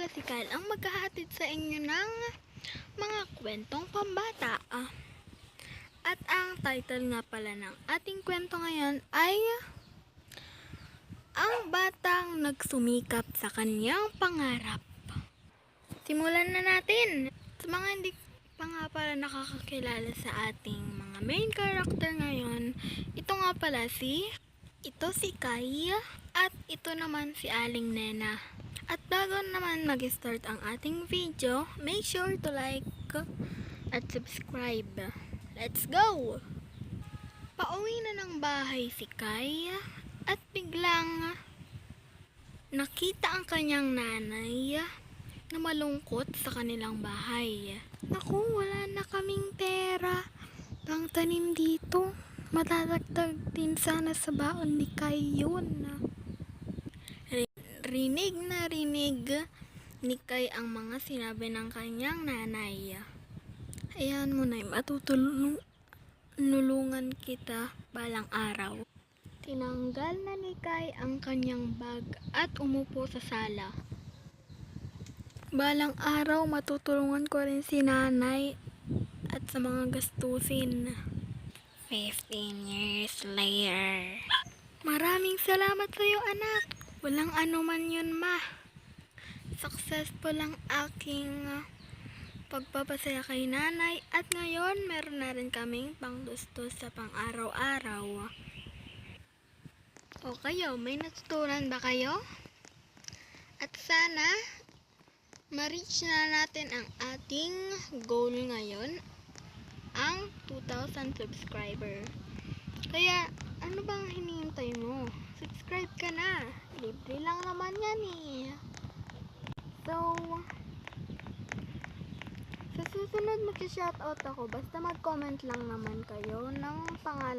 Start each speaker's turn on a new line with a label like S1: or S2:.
S1: pala si Kyle ang maghahatid sa inyo ng mga kwentong pambata. At ang title nga pala ng ating kwento ngayon ay Ang Batang Nagsumikap sa Kanyang Pangarap. Simulan na natin! Sa mga hindi pa nga pala nakakakilala sa ating mga main character ngayon, ito si Kai at ito naman si Aling Nena. At bago naman mag-start ang ating video, make sure to like at subscribe. Let's go! Pauwi na ng bahay si Kai at biglang nakita ang kanyang nanay na malungkot sa kanilang bahay. Naku, wala na kaming pera pang tanim dito. Matatagtag din sana sa baon ni Kai yun. Rinig na rinig ni Kai ang mga sinabi ng kanyang nanay. Ayan mo na, matutulungan kita balang araw. Tinanggal na ni Kai ang kanyang bag at umupo sa sala. Balang araw matutulungan ko rin si nanay at sa mga gastusin. 15 years later. Maraming salamat sa iyo, anak. Walang anuman yun, ma. Successful ang aking pagpapasaya kay nanay at ngayon meron na rin kaming pangdustos sa pang-araw-araw. O kayo, may natutunan ba kayo? At sana ma-reach na natin ang ating goal ngayon, ang 2,000 subscriber. Kaya ano bang hinihintay mo? Subscribe ka na. Libre lang naman yan eh. So, sa susunod mag-shoutout ako. Basta mag-comment lang naman kayo ng pangalan